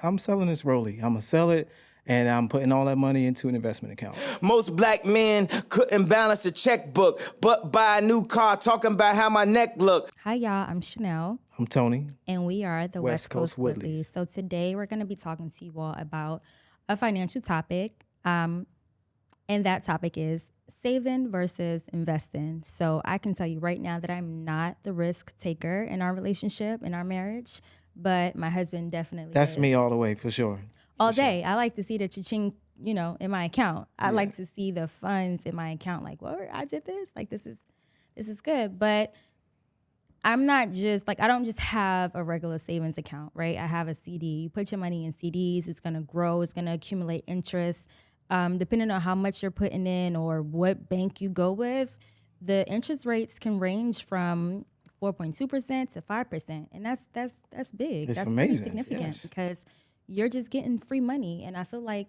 I'm selling this Rollie. I'm gonna sell it, and I'm putting all that money into an investment account. Most black men couldn't balance a checkbook, but buy a new car talking about how my neck look. Hi, y'all. I'm Chanel. I'm Tony. And we are the West Coast Woodleys. Woodleys. So today we're going to be talking to you all about a financial topic. And that topic is saving versus investing. So I can tell you right now that I'm not the risk taker in our relationship, in our marriage, but my husband definitely That's is. me all the way, for sure. All day. I like to see the cha-ching, in my account. I like to see the funds in my account. Like, well, I did this. Like, this is good. But I'm not just I don't just have a regular savings account, right? I have a CD. You put your money in CDs. It's going to grow. It's going to accumulate interest. Depending on how much you're putting in or what bank you go with, the interest rates can range from 4.2% to 5%. And that's big. It's that's amazing. Pretty significant Yes. because you're just getting free money. And I feel like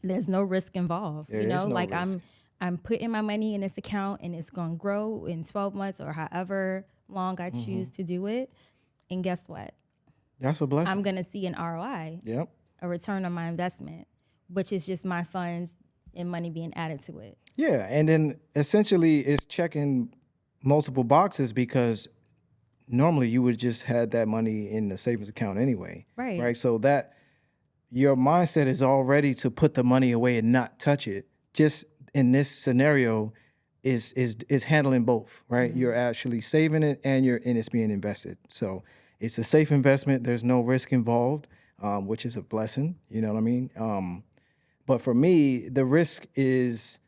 there's no risk involved. There is no risk. I'm putting my money in this account and it's going to grow in 12 months or however long I choose to do it. And guess what? That's a blessing. I'm going to see an ROI, Yep. a return on my investment, which is just my funds and money being added to it. Yeah, and then essentially it's checking multiple boxes because normally you would just had that money in the savings account anyway. Right. So that your mindset is already to put the money away and not touch it. Just in this scenario is handling both, right? You're actually saving it and it's being invested. So it's a safe investment. There's no risk involved, which is a blessing. You know what I mean? But for me, the risk is,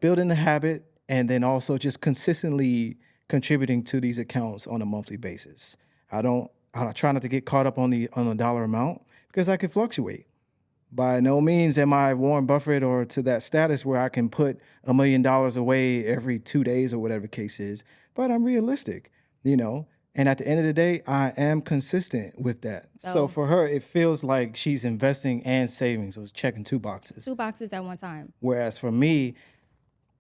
building the habit and then also just consistently contributing to these accounts on a monthly basis. I try not to get caught up on the dollar amount because I could fluctuate. By no means am I Warren Buffett or to that status where I can put $1 million away every 2 days or whatever the case is, but I'm realistic, and at the end of the day, I am consistent with that. So for her, it feels like she's investing and saving, so it's checking two boxes. 2 boxes at one time. Whereas for me,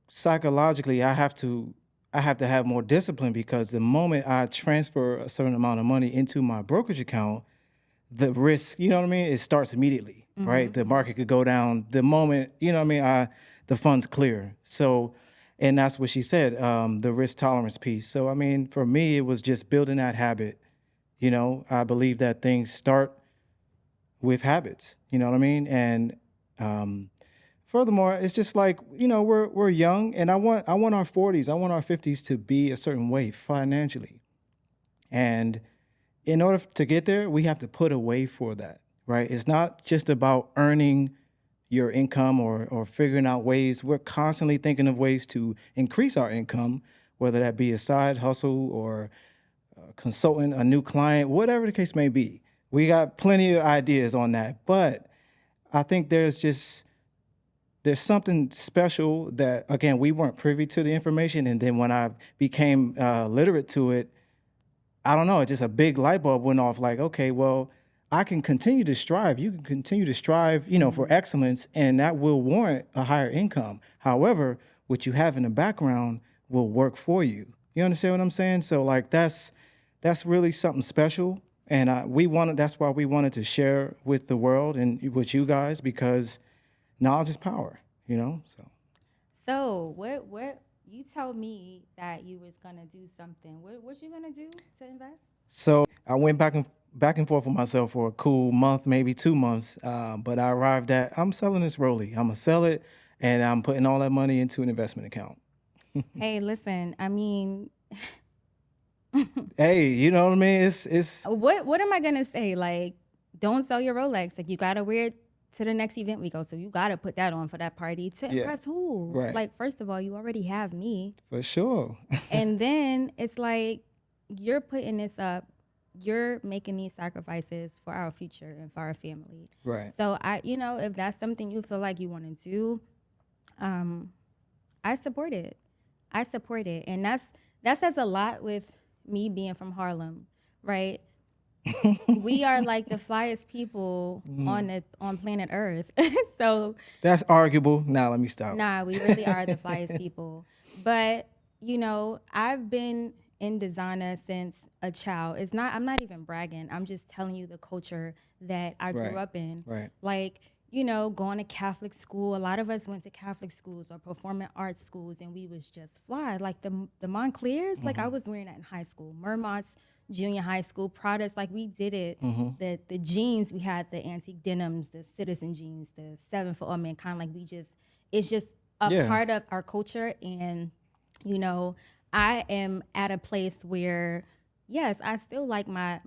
psychologically, I have to have more discipline because the moment I transfer a certain amount of money into my brokerage account, the risk, it starts immediately, right? The market could go down the moment, the funds clear. So, and that's what she said, the risk tolerance piece. So, for me, it was just building that habit. I believe that things start with habits, And furthermore, it's just like, we're young and I want our 40s, I want our 50s to be a certain way financially. And in order to get there, we have to put away for that, right? It's not just about earning your income or figuring out ways. We're constantly thinking of ways to increase our income, whether that be a side hustle or consulting a new client, whatever the case may be. We got plenty of ideas on that. But I think there's something special that, again, we weren't privy to the information. And then when I became literate to it, I don't know, just a big light bulb went off like, okay, well, I can continue to strive. You can continue to strive, for excellence, and that will warrant a higher income. However, what you have in the background will work for you. You understand what I'm saying? So like that's really something special. And that's why we wanted to share with the world and with you guys, because knowledge is power, So what you told me that you was gonna do something. What you gonna do to invest? So I went back and forth with myself for a cool month, maybe 2 months. But I arrived at, I'm selling this Rollie. I'm gonna sell it, and I'm putting all that money into an investment account. Hey, listen, Hey, you know what I mean? It's what am I gonna say? Like, don't sell your Rolex. Like, you gotta wear it to the next event we go to. You gotta put that on for that party to impress who? Right. Like, first of all, you already have me. for sure. And then it's like you're putting this up, you're making these sacrifices for our future and for our family. Right. So if that's something you feel like you want to do, I support it. And that says a lot with me being from Harlem, right? We are like the flyest people on planet Earth. So That's arguable. Now let me stop. nah, we really are the flyest people. But I've been in designer since a child. I'm not even bragging. I'm just telling you the culture that I Right. grew up in. Right. Like, you know, going to Catholic school. A lot of us went to Catholic schools or performing arts schools, and we was just fly. Like the Montclairs, like I was wearing that in high school. Mermont's junior high school, Pradas, like we did it. The jeans, we had the antique denims, the citizen jeans, the 7 for All Mankind. Like it's just a Yeah. part of our culture. And, you know, I am at a place where, yes, I still like my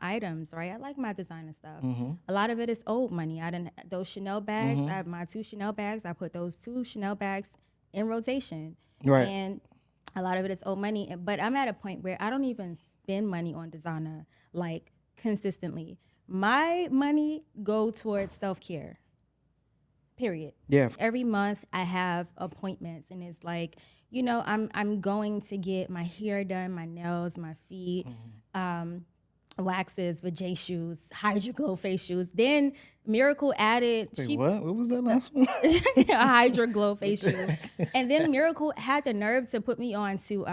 items, right? I like my designer stuff. A lot of it is old money. Those Chanel bags, I have my 2 Chanel bags. I put those 2 Chanel bags in rotation. Right. And a lot of it is old money. But I'm at a point where I don't even spend money on designer like consistently. My money go towards self-care. Period. Yeah. Every month I have appointments, and it's like, you know, I'm going to get my hair done, my nails, my feet, waxes, vajay shoes, Hydro Glow face shoes. Then Miracle added Wait, what was that last one? a Hydro Glow face shoe, and then Miracle had the nerve to put me on to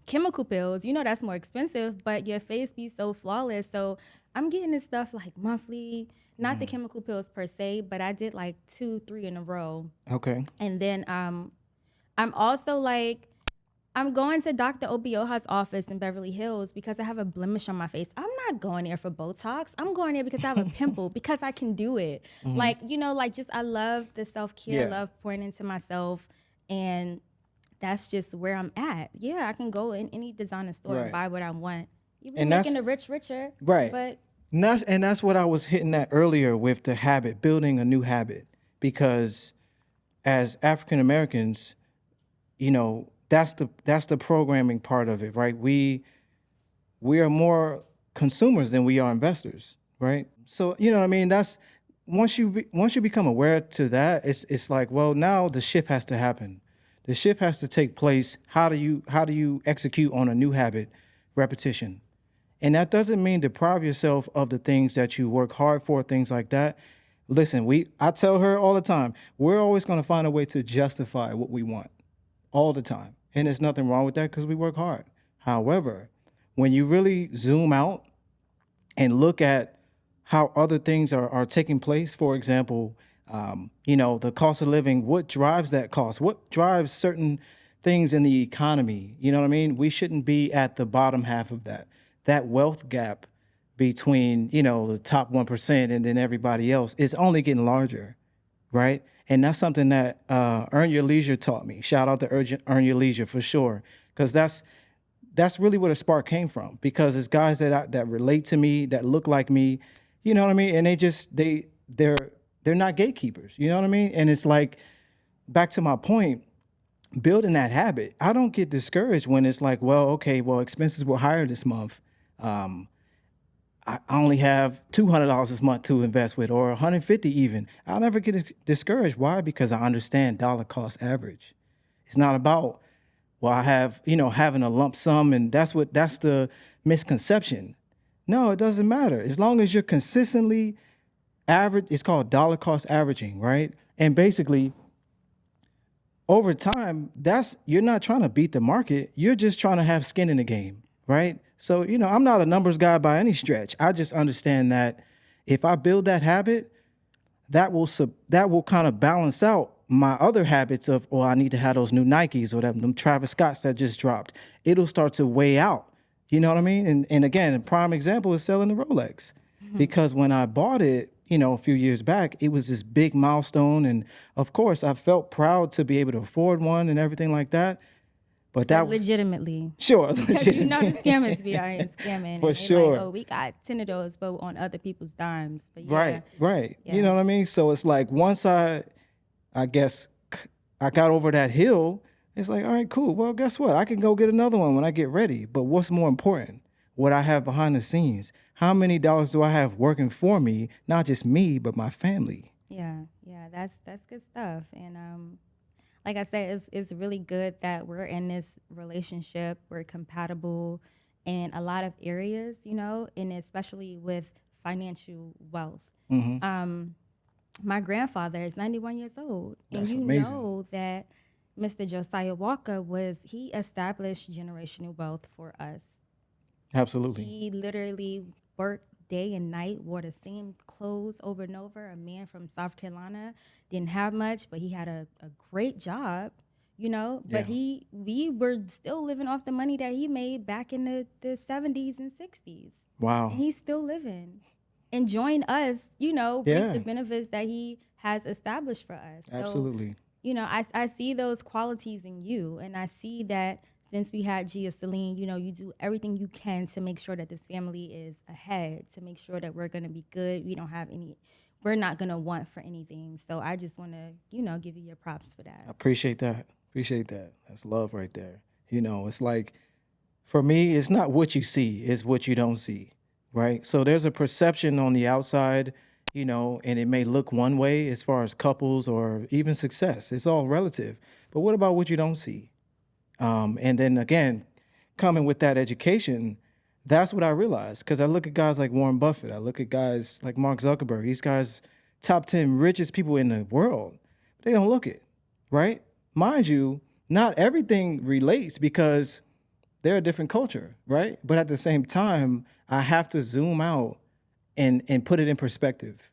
chemical pills. You know that's more expensive, but your face be so flawless. So I'm getting this stuff like monthly. Not the chemical pills per se, but I did like 2, 3 in a row. Okay. And then I'm also like, I'm going to Dr. Obioha's office in Beverly Hills because I have a blemish on my face. I'm not going there for Botox. I'm going there because I have a pimple, because I can do it. Like, you know, like just I love the self-care, Yeah. love pouring into myself. And that's just where I'm at. Yeah, I can go in any designer store and Right. buy what I want. You be And making that's- the rich richer. Right. But And that's what I was hitting at earlier with the habit, building a new habit. Because as African Americans, you know, that's the programming part of it, right? We are more consumers than we are investors, right? So, you know what I mean? That's once you become aware to that, it's like, well, now the shift has to happen. The shift has to take place. How do you execute on a new habit? Repetition. And that doesn't mean deprive yourself of the things that you work hard for, things like that. Listen, I tell her all the time, we're always going to find a way to justify what we want all the time. And there's nothing wrong with that because we work hard. However, when you really zoom out and look at how other things are taking place, for example, you know, the cost of living, what drives that cost? What drives certain things in the economy? You know what I mean? We shouldn't be at the bottom half of that. That wealth gap between, you know, the top 1% and then everybody else is only getting larger, right? And that's something that Earn Your Leisure taught me. Shout out to Earn Your Leisure for sure, because that's really where the spark came from. Because it's guys that relate to me, that look like me, you know what I mean? And they're not gatekeepers, you know what I mean? And it's like, back to my point, building that habit, I don't get discouraged when it's like, well, okay, well, expenses were higher this month. I only have $200 this month to invest with, or $150 even. I'll never get discouraged. Why? Because I understand dollar cost average. It's not about, well, I have, you know, having a lump sum, and that's the misconception. No, it doesn't matter. As long as you're consistently average, it's called dollar cost averaging, right? And basically, over time, you're not trying to beat the market. You're just trying to have skin in the game, right? So, you know, I'm not a numbers guy by any stretch. I just understand that if I build that habit, that will kind of balance out my other habits of, oh, I need to have those new Nikes or them Travis Scotts that just dropped. It'll start to weigh out. You know what I mean? And again, a prime example is selling the Rolex. Because when I bought it, you know, a few years back, it was this big milestone. And of course, I felt proud to be able to afford one and everything like that. But that was legitimately. Sure. Because you know the scammers be out here scamming. For and they sure. Like, oh, we got 10 of those, but on other people's dimes. But yeah. Right. Yeah. You know what I mean? So it's like once I guess I got over that hill, it's like, all right, cool. Well, guess what? I can go get another one when I get ready. But what's more important? What I have behind the scenes. How many dollars do I have working for me? Not just me, but my family. Yeah, that's good stuff. And like I said, it's really good that we're in this relationship. We're compatible in a lot of areas, you know, and especially with financial wealth. My grandfather is 91 years old, That's and you amazing. know that Mr. Josiah Walker he established generational wealth for us. Absolutely. He literally worked day and night, wore the same clothes over and over. A man from South Carolina, didn't have much, but he had a great job, you know. But Yeah. we were still living off the money that he made back in the 70s and 60s. Wow. And he's still living, enjoying us, you know, reap Yeah. the benefits that he has established for us. So, Absolutely. you know, I see those qualities in you, and I see that since we had Gia Celine, you know, you do everything you can to make sure that this family is ahead, to make sure that we're going to be good. We're not going to want for anything. So I just want to, you know, give you your props for that. I appreciate that. Appreciate that. That's love right there. You know, it's like, for me, it's not what you see, it's what you don't see, right? So there's a perception on the outside, you know, and it may look one way as far as couples or even success. It's all relative. But what about what you don't see? And then again, coming with that education, that's what I realized. Because I look at guys like Warren Buffett, I look at guys like Mark Zuckerberg, these guys, top 10 richest people in the world. They don't look it, right? Mind you, not everything relates because they're a different culture, right? But at the same time, I have to zoom out and put it in perspective.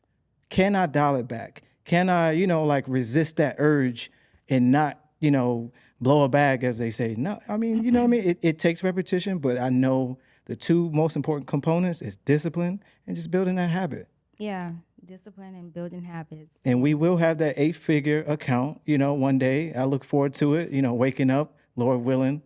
Can I dial it back? Can I, you know, like resist that urge and not, you know, blow a bag, as they say? No, I mean, you know what I mean? It takes repetition, but I know the two most important components is discipline and just building that habit. Yeah, discipline and building habits. And we will have that 8-figure account, you know, one day. I look forward to it, you know, waking up, Lord willing.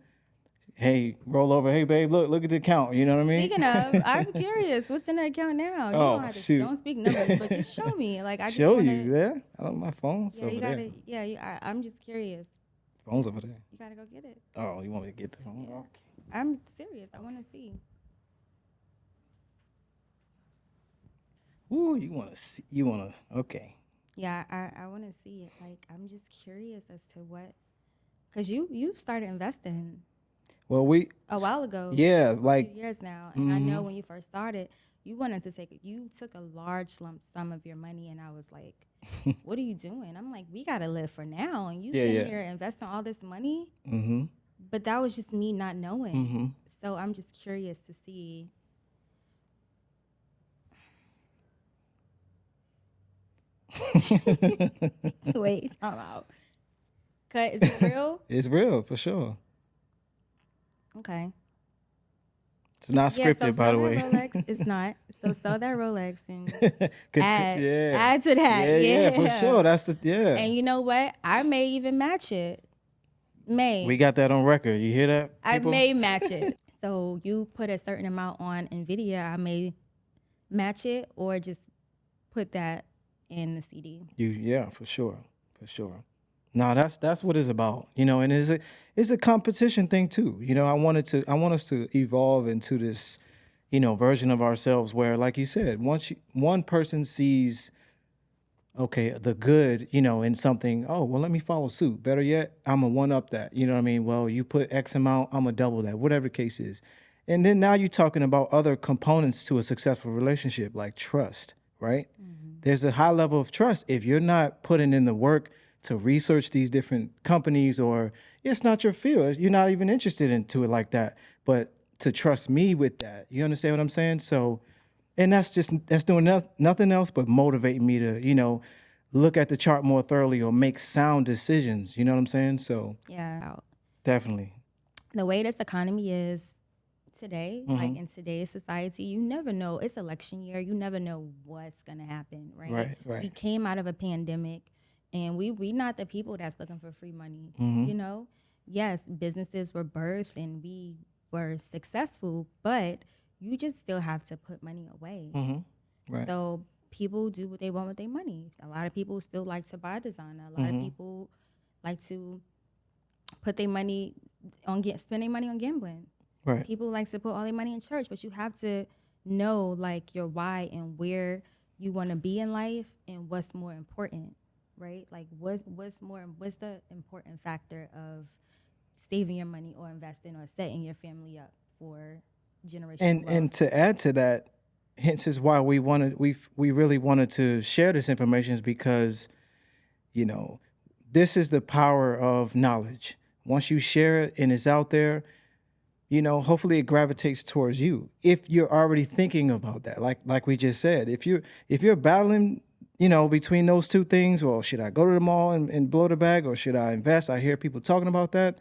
Hey, roll over. Hey, babe, look at the account. You know what I mean? Speaking of, I'm curious, what's in the account now? You Oh, don't have to, shoot. don't speak numbers, but just show me. Like I just Show wanna, you there. On my phone. It's Yeah, over you there. gotta. Yeah, I'm just curious. Phone's over there. You gotta go get it. Oh, you want me to get the phone? Okay. I'm serious. I want to see. Ooh, you want to see? You want to? Okay. Yeah, I want to see it. Like I'm just curious as to what, cause you started investing Well, we. a while ago. Yeah, a few like years now, and I know when you first started, you wanted to take it. You took a large lump sum of your money, and I was like, "What are you doing?" I'm like, "We gotta live for now," and you Yeah, sitting yeah. here investing all this money. Mm-hmm. But that was just me not knowing. Mm-hmm. So I'm just curious to see. Wait, I'm out. Cut. Is it real? It's real for sure. Okay. It's not Yeah, so scripted, by sell the that way. Rolex. It's not. So sell that Rolex and add, Yeah. add to that. Yeah, for sure. That's the And you know what? I may even match it. We got that on record. You hear that? I people? may match it. So you put a certain amount on NVIDIA, I may match it or just put that in the CD. Yeah, for sure. For sure. No, that's what it's about. You know, and it's a competition thing too. You know, I want us to evolve into this, you know, version of ourselves where, like you said, one person sees, okay, the good, you know, in something, oh, well, let me follow suit. Better yet, I'm going to one up that. You know what I mean? Well, you put X amount, I'm going to double that, whatever the case is. And then now you're talking about other components to a successful relationship, like trust, right? There's a high level of trust. If you're not putting in the work to research these different companies, or it's not your field, you're not even interested into it like that, but to trust me with that, you understand what I'm saying? So, and that's doing nothing else but motivating me to, you know, look at the chart more thoroughly or make sound decisions. You know what I'm saying? So Yeah. definitely. The way this economy is today, like in today's society, you never know. It's election year. You never know what's going to happen, right? Right. We came out of a pandemic, and we not the people that's looking for free money, you know? Yes, businesses were birthed and we were successful, but you just still have to put money away. Right. So people do what they want with their money. A lot of people still like to buy designer. A lot of people like to put their money on spend their money on gambling. Right. People like to put all their money in church, but you have to know like your why and where you want to be in life and what's more important, right? Like what's the important factor of saving your money or investing or setting your family up for generational And to add to that, hence is why we really wanted to share this information, is because, you know, this is the power of knowledge. Once you share it and it's out there, hopefully it gravitates towards you. If you're already thinking about that, like we just said, if you're battling, between those two things, well, should I go to the mall and blow the bag, or should I invest? I hear people talking about that.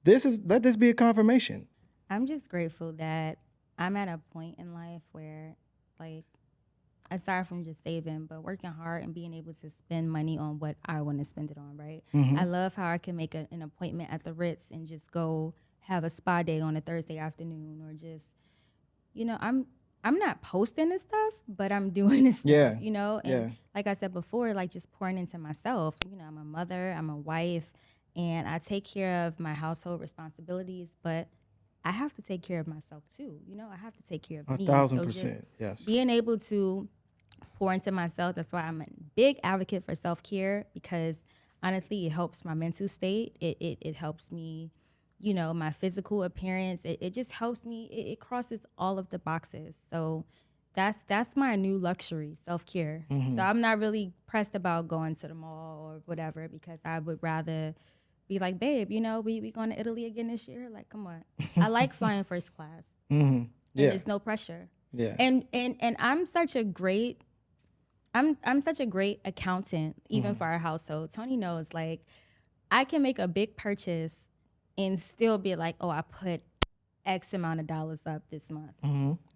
Let this be a confirmation. I'm just grateful that I'm at a point in life where, like, aside from just saving, but working hard and being able to spend money on what I want to spend it on, right? Mm-hmm. I love how I can make an appointment at the Ritz and just go have a spa day on a Thursday afternoon, or just, I'm not posting this stuff, but I'm doing this stuff, And like I said before, like just pouring into myself. I'm a mother, I'm a wife, and I take care of my household responsibilities, but I have to take care of myself too. I have to take care of me. 1,000%, yes. Being able to pour into myself, that's why I'm a big advocate for self-care, because honestly, it helps my mental state. It helps me, my physical appearance. It just helps me. It crosses all of the boxes. So that's my new luxury, self-care. Mm-hmm. So I'm not really pressed about going to the mall or whatever, because I would rather be like, babe, we going to Italy again this year? Like, come on. I like flying first class. Mm-hmm. Yeah. There's no pressure. Yeah. And I'm such a great accountant, even for our household. Tony knows, like, I can make a big purchase and still be like, oh, I put X amount of dollars up this month,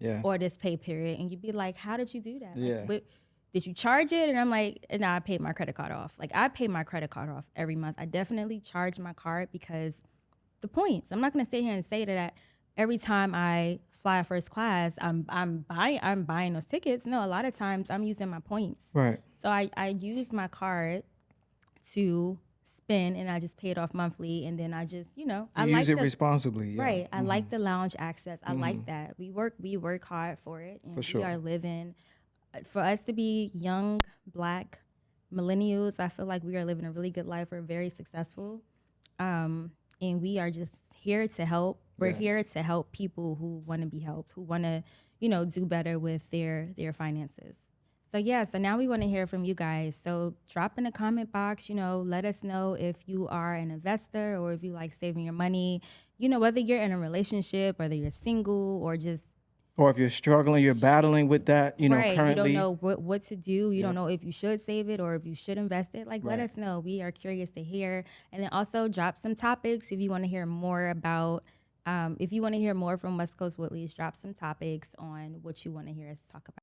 Yeah. or this pay period. And you'd be like, how did you do that? Yeah. Like, did you charge it? And I'm like, no, I paid my credit card off. Like, I pay my credit card off every month. I definitely charge my card because the points. I'm not going to sit here and say that every time I fly first class, I'm buying those tickets. No, a lot of times I'm using my points. Right. So I use my card to spend, and I just pay it off monthly, and then I just, I use like it responsibly. Yeah. Right. I like the lounge access. I like that. We work hard for it, and For sure. we are living. For us to be young Black millennials, I feel like we are living a really good life. We're very successful, and we are just here to help. We're Yes. here to help people who want to be helped, who want to, do better with their finances. So now we want to hear from you guys. So drop in the comment box, let us know if you are an investor or if you like saving your money, whether you're in a relationship, whether you're single, or just, or if you're struggling, you're battling with that, right, currently. you don't know what to do. You don't know if you should save it or if you should invest it. Like, let Right. us know. We are curious to hear. And then also drop some topics if you want to hear more about, if you want to hear more from West Coast Woodleys, drop some topics on what you want to hear us talk about.